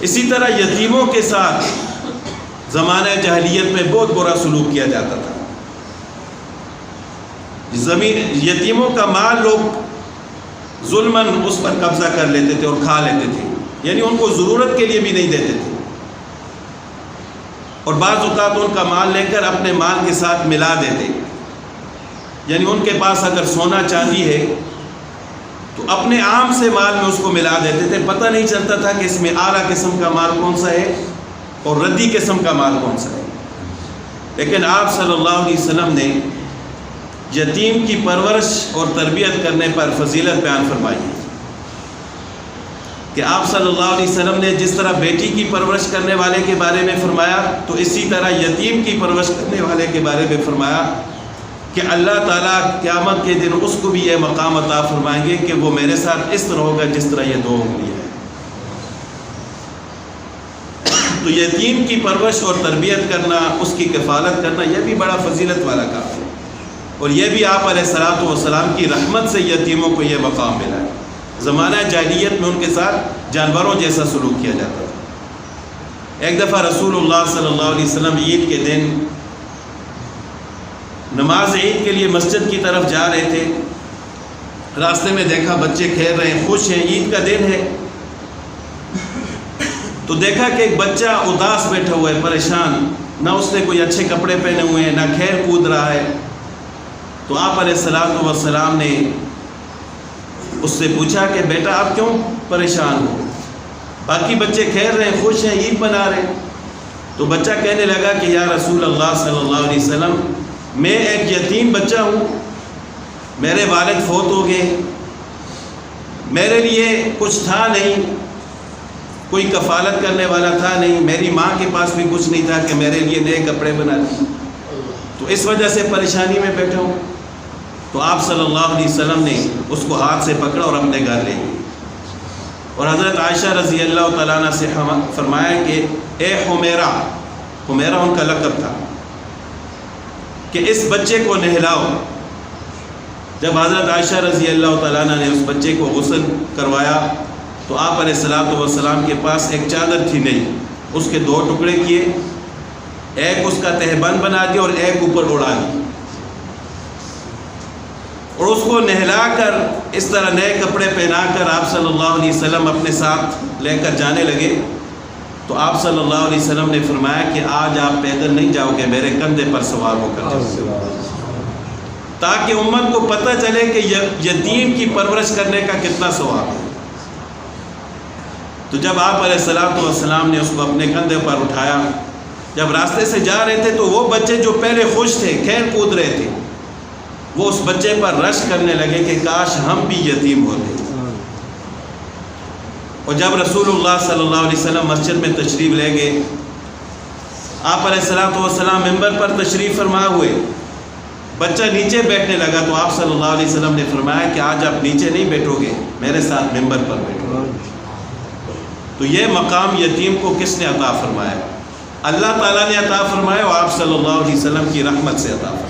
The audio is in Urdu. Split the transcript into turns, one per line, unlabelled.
اسی طرح یتیموں کے ساتھ زمانہ جاہلیت میں بہت برا سلوک کیا جاتا تھا. یتیموں کا مال لوگ ظلماً اس پر قبضہ کر لیتے تھے اور کھا لیتے تھے، یعنی ان کو ضرورت کے لیے بھی نہیں دیتے تھے، اور بعض اوقات ان کا مال لے کر اپنے مال کے ساتھ ملا دیتے. یعنی ان کے پاس اگر سونا چاندی ہے تو اپنے عام سے مال میں اس کو ملا دیتے تھے. پتہ نہیں چلتا تھا کہ اس میں اعلیٰ قسم کا مال کون سا ہے اور ردی قسم کا مال کون سا ہے. لیکن آپ صلی اللہ علیہ وسلم نے یتیم کی پرورش اور تربیت کرنے پر فضیلت بیان فرمائی ہے کہ آپ صلی اللہ علیہ وسلم نے جس طرح بیٹی کی پرورش کرنے والے کے بارے میں فرمایا تو اسی طرح یتیم کی پرورش کرنے والے کے بارے میں فرمایا کہ اللہ تعالیٰ قیامت کے دن اس کو بھی یہ مقام عطا فرمائیں گے کہ وہ میرے ساتھ اس طرح ہوگا جس طرح یہ دو انگلیاں ہیں. تو یتیم کی پرورش اور تربیت کرنا، اس کی کفالت کرنا، یہ بھی بڑا فضیلت والا کام ہے، اور یہ بھی آپ علیہ الصلوۃ والسلام کی رحمت سے یتیموں کو یہ مقام ملا ہے. زمانہ جاہلیت میں ان کے ساتھ جانوروں جیسا سلوک کیا جاتا تھا. ایک دفعہ رسول اللہ صلی اللہ علیہ وسلم عید کے دن نماز عید کے لیے مسجد کی طرف جا رہے تھے. راستے میں دیکھا بچے کھیل رہے ہیں، خوش ہیں، عید کا دن ہے. تو دیکھا کہ ایک بچہ اداس بیٹھا ہوا ہے، پریشان، نہ اس نے کوئی اچھے کپڑے پہنے ہوئے ہیں، نہ کھیل کود رہا ہے. تو آپ علیہ الصلوۃ والسلام نے اس سے پوچھا کہ بیٹا آپ کیوں پریشان ہو؟ باقی بچے کھیل رہے ہیں، خوش ہیں، عید منا رہے ہیں. تو بچہ کہنے لگا کہ یا رسول اللہ صلی اللہ علیہ وسلم، میں ایک یتیم بچہ ہوں، میرے والد فوت ہو گئے، میرے لیے کچھ تھا نہیں، کوئی کفالت کرنے والا تھا نہیں، میری ماں کے پاس بھی کچھ نہیں تھا کہ میرے لیے نئے کپڑے بنا لیں، تو اس وجہ سے پریشانی میں بیٹھا ہوں. تو آپ صلی اللہ علیہ وسلم نے اس کو ہاتھ سے پکڑا اور اپنے گھر لے گئے. اور حضرت عائشہ رضی اللہ تعالیٰ عنہ سے فرمایا کہ اے حمیرہ، حمیرہ ان کا لقب تھا، کہ اس بچے کو نہلاؤ. جب حضرت عائشہ رضی اللہ تعالیٰ عنہ نے اس بچے کو غسل کروایا تو آپ علیہ الصلوۃ والسلام کے پاس ایک چادر تھی نہیں، اس کے دو ٹکڑے کیے، ایک اس کا تہبند بنا دیا اور ایک اوپر اڑا دی، اور اس کو نہلا کر اس طرح نئے کپڑے پہنا کر آپ صلی اللہ علیہ وسلم اپنے ساتھ لے کر جانے لگے. تو آپ صلی اللہ علیہ وسلم نے فرمایا کہ آج آپ پیدل نہیں جاؤ گے، میرے کندھے پر سوار ہو کر جاؤ، تاکہ امت کو پتہ چلے کہ یتیم کی پرورش کرنے کا کتنا ثواب ہے. تو جب آپ علیہ الصلوۃ والسلام نے اس کو اپنے کندھے پر اٹھایا، جب راستے سے جا رہے تھے تو وہ بچے جو پہلے خوش تھے، کھیل کود رہے تھے، وہ اس بچے پر رشک کرنے لگے کہ کاش ہم بھی یتیم ہوتے. اور جب رسول اللہ صلی اللہ علیہ وسلم مسجد میں تشریف لے گئے، آپ علیہ الصلوۃ والسلام ممبر پر تشریف فرما ہوئے، بچہ نیچے بیٹھنے لگا تو آپ صلی اللہ علیہ وسلم نے فرمایا کہ آج آپ نیچے نہیں بیٹھو گے، میرے ساتھ ممبر پر بیٹھو. تو یہ مقام یتیم کو کس نے عطا فرمایا؟ اللہ تعالیٰ نے عطا فرمایا اور آپ صلی اللہ علیہ وسلم کی رحمت سے عطا فرمایا.